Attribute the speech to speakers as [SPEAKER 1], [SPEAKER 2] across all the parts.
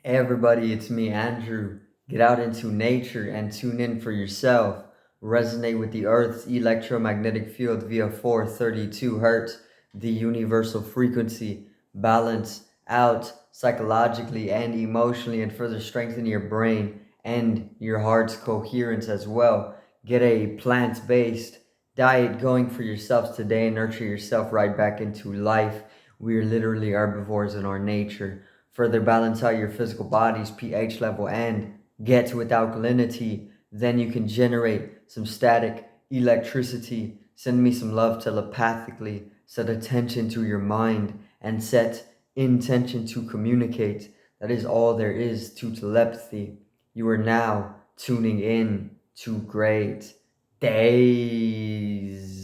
[SPEAKER 1] Hey everybody, it's me, Andrew. Get out into nature and tune in for yourself. Resonate with the Earth's electromagnetic field via 432 Hertz, the universal frequency. Balance out psychologically and emotionally, and further strengthen your brain and your heart's coherence as well. Get a plant based diet going for yourselves today and nurture yourself right back into life. We are literally herbivores in our nature. Further balance out your physical body's pH level and get with alkalinity. Then you can generate some static electricity. Send me some love telepathically. Set attention to your mind and set intention to communicate. That is all there is to telepathy. You are now tuning in to great days.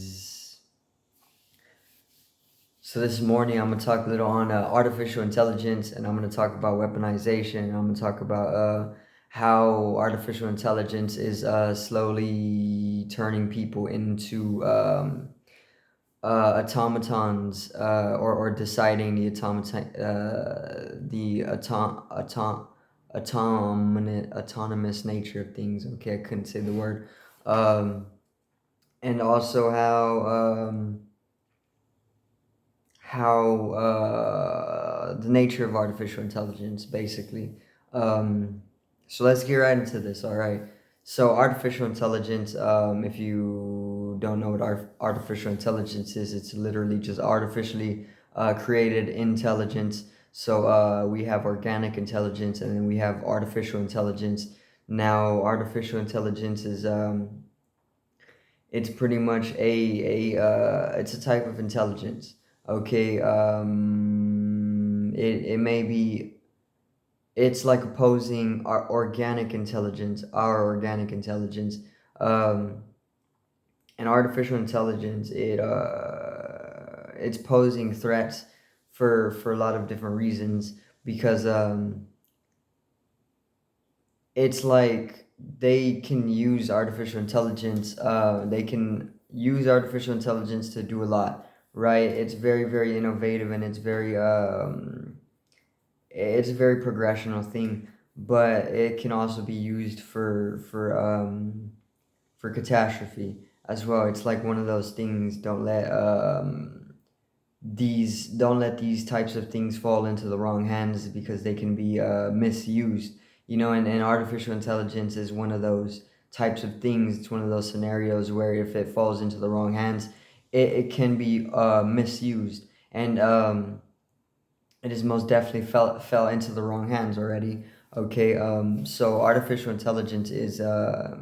[SPEAKER 1] So this morning I'm gonna talk a little on artificial intelligence, and I'm gonna talk about weaponization. And I'm gonna talk about how artificial intelligence is slowly turning people into automatons, or deciding the autonomous nature of things. Okay, I couldn't say the word. And also how the nature of artificial intelligence, basically. So let's get right into this. All right. So artificial intelligence, if you don't know what artificial intelligence is, it's literally just artificially created intelligence. So we have organic intelligence, and then we have artificial intelligence. Now, artificial intelligence is it's pretty much it's a type of intelligence. Okay, it may be, it's like opposing our organic intelligence, um, and artificial intelligence. It's posing threats for a lot of different reasons, because it's like they can use artificial intelligence. They can use artificial intelligence to do a lot, right? It's very innovative, and it's a very progressional thing, but it can also be used for catastrophe as well. It's like one of those things. Don't let these types of things fall into the wrong hands, because they can be misused. And artificial intelligence is one of those types of things. It's one of those scenarios where if it falls into the wrong hands, it can be misused. And it is most definitely fell into the wrong hands already. Okay, so artificial intelligence is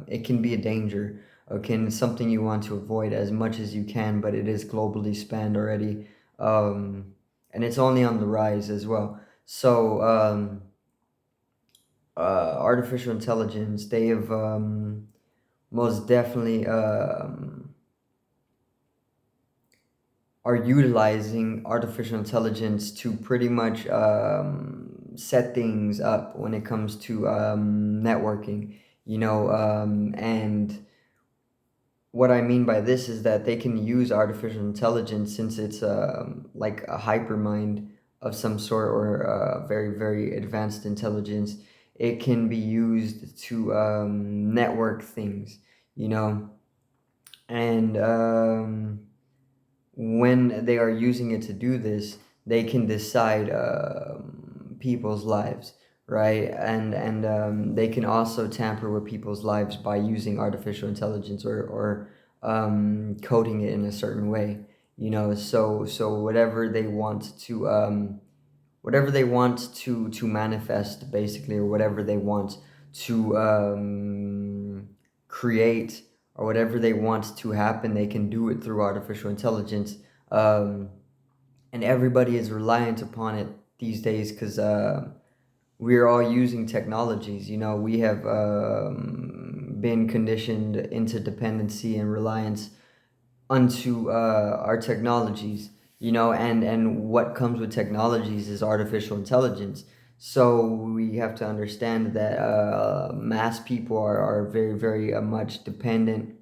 [SPEAKER 1] it can be a danger. Okay, and it's something you want to avoid as much as you can, but it is globally spanned already, and it's only on the rise as well. So artificial intelligence, they have most definitely are utilizing artificial intelligence to pretty much set things up when it comes to networking, and what I mean by this is that they can use artificial intelligence, since it's like a hypermind of some sort, or very advanced intelligence. It can be used to network things, you know, and when they are using it to do this, they can decide people's lives, right? And they can also tamper with people's lives by using artificial intelligence, or coding it in a certain way. So whatever they want to manifest, basically, or whatever they want to create, or whatever they want to happen, they can do it through artificial intelligence. um, and everybody is reliant upon it these days, because we're all using technologies. We have been conditioned into dependency and reliance unto our technologies, and what comes with technologies is artificial intelligence. So we have to understand that mass people are very much dependent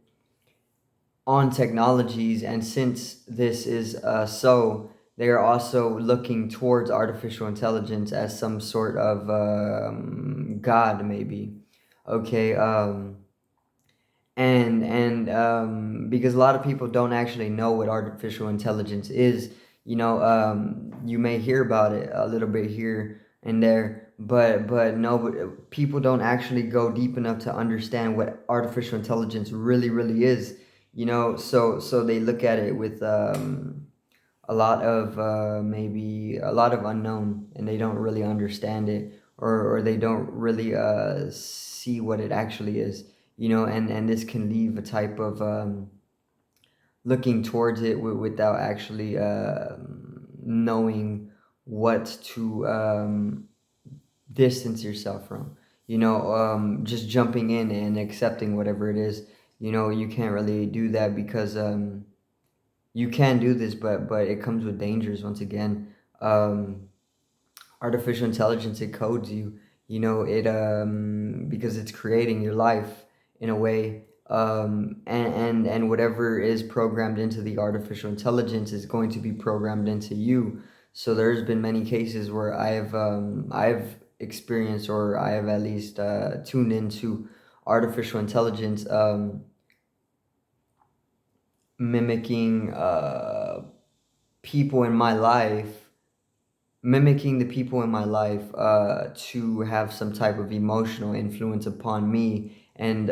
[SPEAKER 1] on technologies, and since this is so, they are also looking towards artificial intelligence as some sort of god, maybe. Okay. Because a lot of people don't actually know what artificial intelligence is. You may hear about it a little bit here and there, but no, people don't actually go deep enough to understand what artificial intelligence really is. So they look at it with a lot of maybe a lot of unknown, and they don't really understand it, or they don't really see what it actually is. And this can leave a type of looking towards it without actually knowing what to distance yourself from. Just jumping in and accepting whatever it is. You can't really do that because you can do this, but it comes with dangers. Once again, um, artificial intelligence, it codes you. It because it's creating your life in a way, and whatever is programmed into the artificial intelligence is going to be programmed into you. So there's been many cases where I've experienced, or I have at least tuned into artificial intelligence mimicking people in my life, mimicking the people in my life to have some type of emotional influence upon me and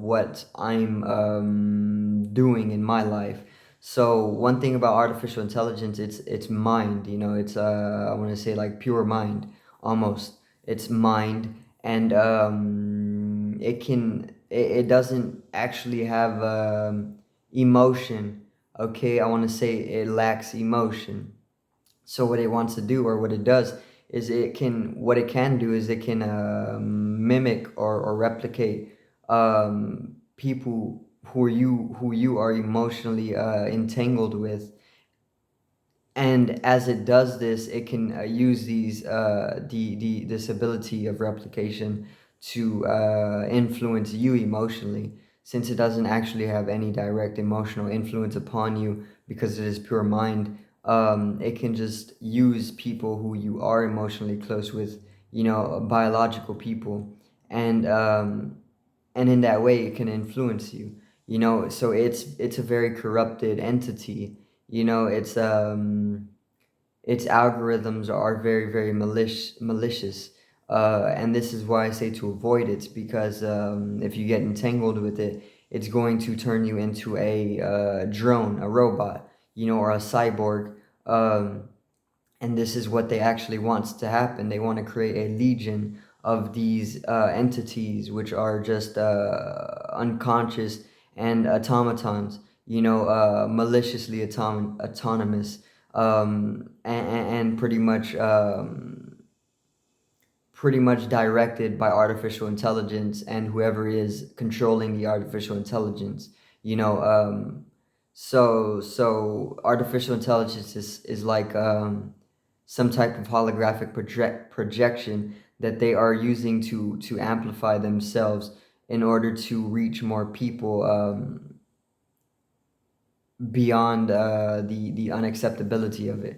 [SPEAKER 1] what I'm doing in my life. So one thing about artificial intelligence, it's mind. It's I want to say like pure mind, almost. It's mind, and it doesn't actually have emotion. Okay, I want to say it lacks emotion. So what it wants to do, or what it does, is what it can do is it can mimic or replicate people who you are emotionally entangled with. And as it does this, it can use this ability of replication to influence you emotionally, since it doesn't actually have any direct emotional influence upon you because it is pure mind. It can just use people who you are emotionally close with, biological people, and and in that way it can influence you. So it's a very corrupted entity. Its algorithms are very malicious, and this is why I say to avoid it, because if you get entangled with it, it's going to turn you into a drone, a robot, or a cyborg. And this is what they actually wants to happen. They want to create a legion of these entities, which are just unconscious and automatons, maliciously autonomous, and pretty much directed by artificial intelligence and whoever is controlling the artificial intelligence. You know, so artificial intelligence is like some type of holographic projection that they are using to amplify themselves in order to reach more people, beyond the unacceptability of it.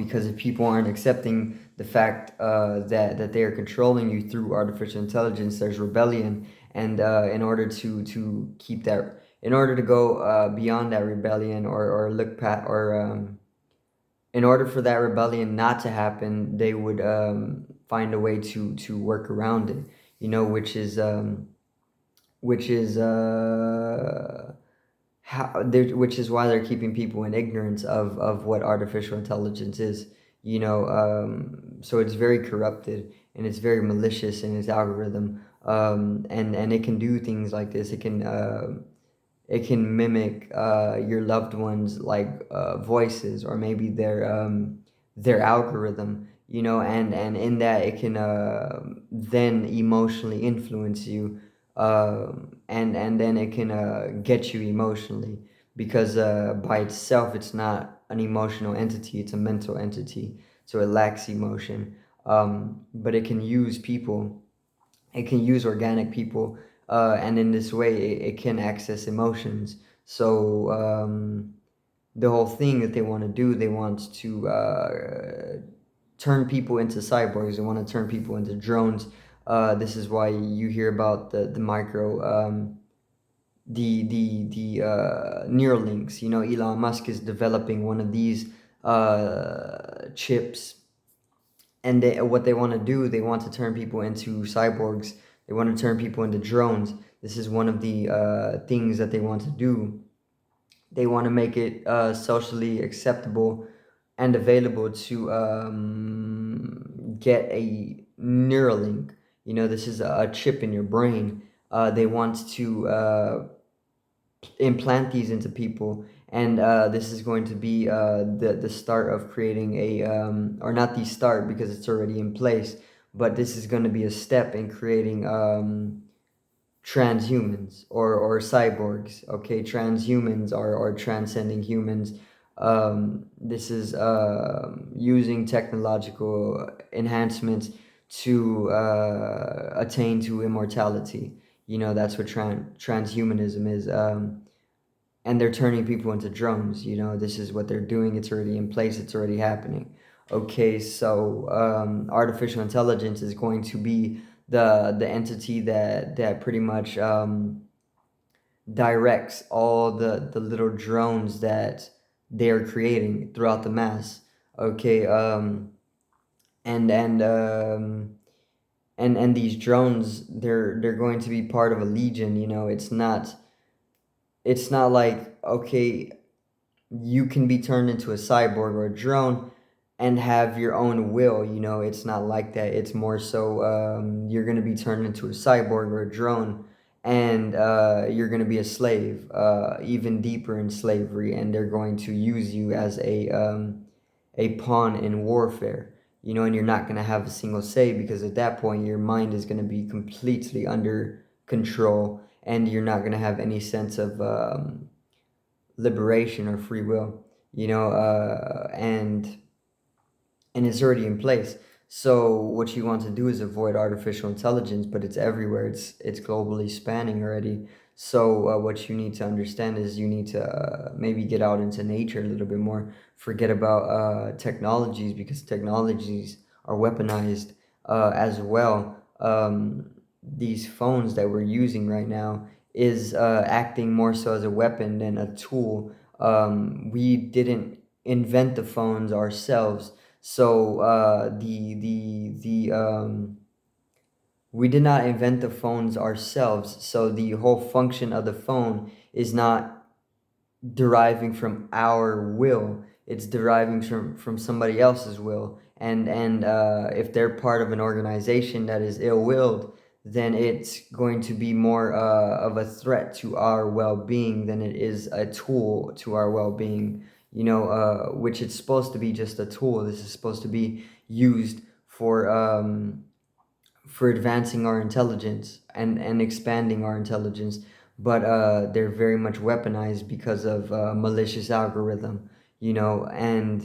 [SPEAKER 1] Because if people aren't accepting the fact that they are controlling you through artificial intelligence, there's rebellion. And in order to go beyond that rebellion, or look past, or in order for that rebellion not to happen, they would find a way to work around it. Which is which is why they're keeping people in ignorance of what artificial intelligence is. So it's very corrupted, and it's very malicious in its algorithm, and it can do things like this. It can mimic your loved ones, like voices, or maybe their algorithm. And in that it can then emotionally influence you, and then it can get you emotionally, because by itself it's not an emotional entity, it's a mental entity, so it lacks emotion. But it can use people, it can use organic people, and in this way it can access emotions. So the whole thing that they want to do, they want to turn people into cyborgs. They want to turn people into drones. This is why you hear about the micro the Neuralinks. You know, Elon Musk is developing one of these chips, and what they want to do, they want to turn people into cyborgs. They want to turn people into drones. This is one of the things that they want to do. They want to make it socially acceptable and available to get a Neuralink. You know, this is a chip in your brain. They want to implant these into people, and this is going to be the start of creating a or not the start because it's already in place, but this is going to be a step in creating transhumans or cyborgs. Okay, transhumans are transcending humans. This is using technological enhancements to attain to immortality. You know, that's what transhumanism is. And they're turning people into drones. You know, this is what they're doing. It's already in place. It's already happening. Okay, so artificial intelligence is going to be the entity that pretty much directs all the little drones that they're creating throughout the mass. Okay, and and um, and these drones, they're going to be part of a legion. You know, it's not like, okay, you can be turned into a cyborg or a drone and have your own will. You know, it's not like that. It's more so you're going to be turned into a cyborg or a drone, and you're going to be a slave, even deeper in slavery, and they're going to use you as a pawn in warfare. You know, and you're not going to have a single say, because at that point your mind is going to be completely under control, and you're not going to have any sense of liberation or free will. You know, and it's already in place. So what you want to do is avoid artificial intelligence, but it's everywhere. It's globally spanning already. So what you need to understand is you need to maybe get out into nature a little bit more. Forget about technologies, because technologies are weaponized as well. These phones that we're using right now is acting more so as a weapon than a tool. We didn't invent the phones ourselves, so we did not invent the phones ourselves. So the whole function of the phone is not deriving from our will. It's deriving from somebody else's will. And if they're part of an organization that is ill-willed, then it's going to be more of a threat to our well-being than it is a tool to our well-being. You know, which it's supposed to be just a tool. This is supposed to be used for advancing our intelligence and expanding our intelligence, but they're very much weaponized because of malicious algorithm. You know, and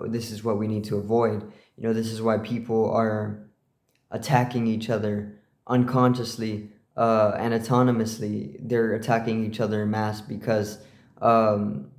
[SPEAKER 1] this is what we need to avoid. You know, this is why people are attacking each other unconsciously and autonomously. They're attacking each other in mass because um,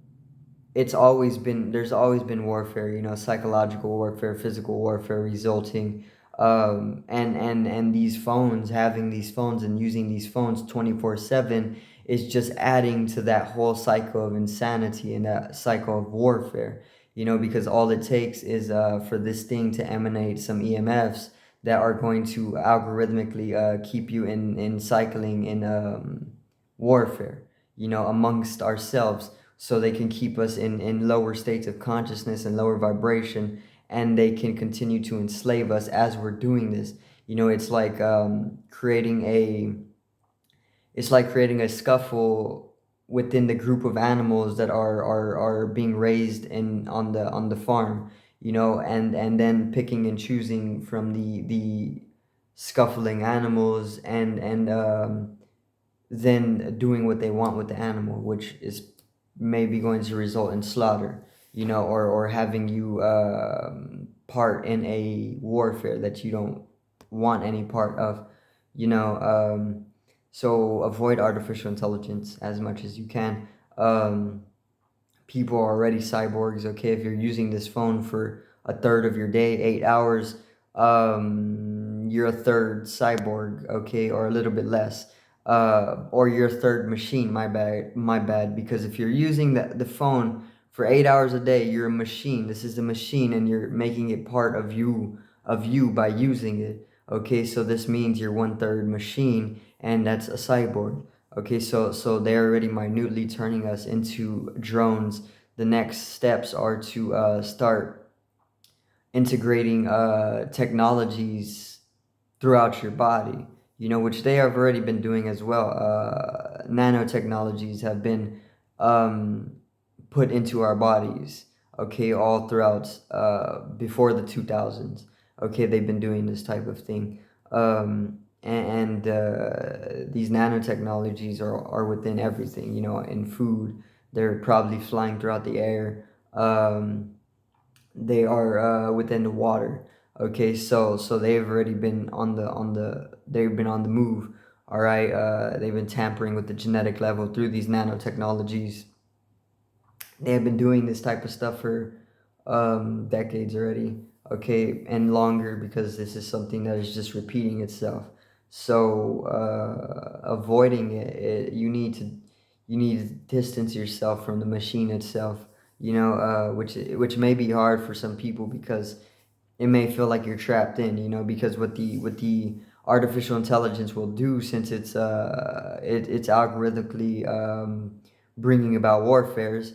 [SPEAKER 1] there's always been warfare. You know, psychological warfare, physical warfare, resulting and these phones, having these phones and using these phones 24/7 is just adding to that whole cycle of insanity and that cycle of warfare. You know, because all it takes is for this thing to emanate some EMFs that are going to algorithmically keep you in cycling in warfare, you know, amongst ourselves, so they can keep us in lower states of consciousness and lower vibration, and they can continue to enslave us as we're doing this. You know, it's like creating a scuffle within the group of animals that are being raised in on the farm. You know, and then picking and choosing from the scuffling animals, and then doing what they want with the animal, which is maybe going to result in slaughter, you know, or having you part in a warfare that you don't want any part of, you know. So avoid artificial intelligence as much as you can. people are already cyborgs. Okay, if you're using this phone for a third of your day, 8 hours, you're a third cyborg, okay, or a little bit less, or you're a third machine. My bad. Because if you're using the phone for 8 hours a day, you're a machine. This is a machine, and you're making it part of you by using it. Okay, so this means you're one third machine, and that's a cyborg. Okay, so they're already minutely turning us into drones. The next steps are to start integrating technologies throughout your body, which they have already been doing as well. Nanotechnologies have been um, put into our bodies, okay, all throughout before the 2000s. Okay, they've been doing this type of thing. And these nanotechnologies are within everything, in food. They're probably flying throughout the air. They are within the water. Okay, so they've already been they've been on the move. All right, they've been tampering with the genetic level through these nanotechnologies. They have been doing this type of stuff for decades already, okay, and longer, because this is something that is just repeating itself. So avoiding it, you need to distance yourself from the machine itself, which may be hard for some people, because it may feel like you're trapped in, because what the artificial intelligence will do, since it's algorithmically bringing about warfares,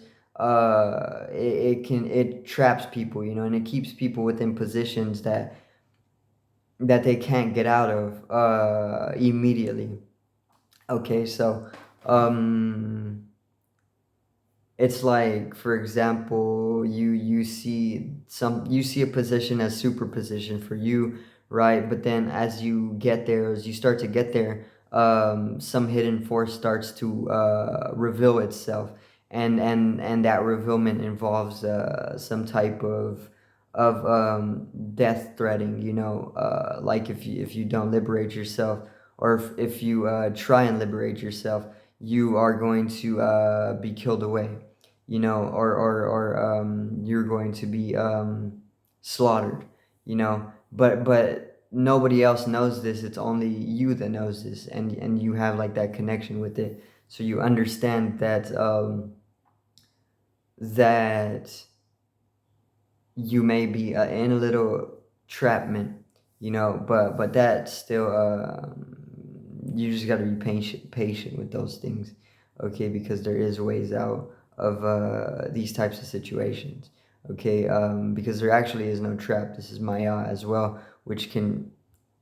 [SPEAKER 1] it traps people, and it keeps people within positions that they can't get out of immediately. Okay, so it's like, for example, you see a position as superposition for you, right? But then as you start to get there, some hidden force starts to reveal itself, and that revealment involves some type of death threatening, like if you don't liberate yourself, or if you try and liberate yourself, you are going to be killed away, or you're going to be slaughtered, but nobody else knows this. It's only you that knows this, and you have like that connection with it, so you understand that you may be in a little trapment, but that still, you just got to be patient with those things, okay, because there is ways out of these types of situations, okay, because there actually is no trap. This is Maya as well, which can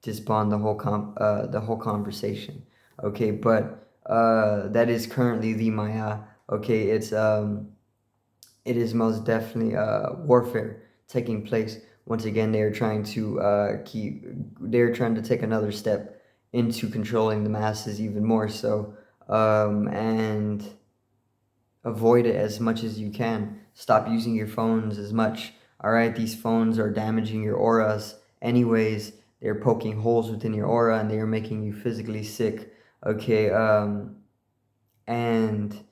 [SPEAKER 1] disbond the whole conversation, okay, but that is currently the Maya, okay. It is most definitely warfare taking place. Once again, they are trying to they're trying to take another step into controlling the masses even more so, and avoid it as much as you can. Stop using your phones as much. All right, these phones are damaging your auras anyways. They're poking holes within your aura, and they are making you physically sick. Okay, and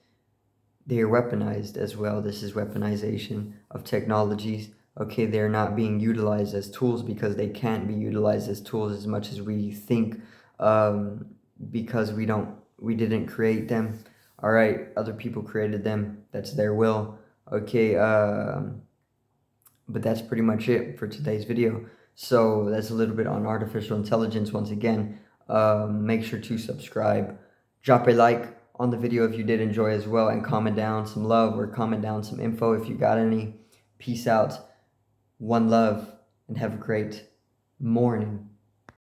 [SPEAKER 1] they are weaponized as well. This is weaponization of technologies. Okay, they're not being utilized as tools, because they can't be utilized as tools as much as we think, because we didn't create them. All right, other people created them. That's their will. Okay, but that's pretty much it for today's video. So that's a little bit on artificial intelligence. Once again, make sure to subscribe, drop a like on the video if you did enjoy as well, and comment down some love, or comment down some info if you got any. Peace out, one love, and have a great morning.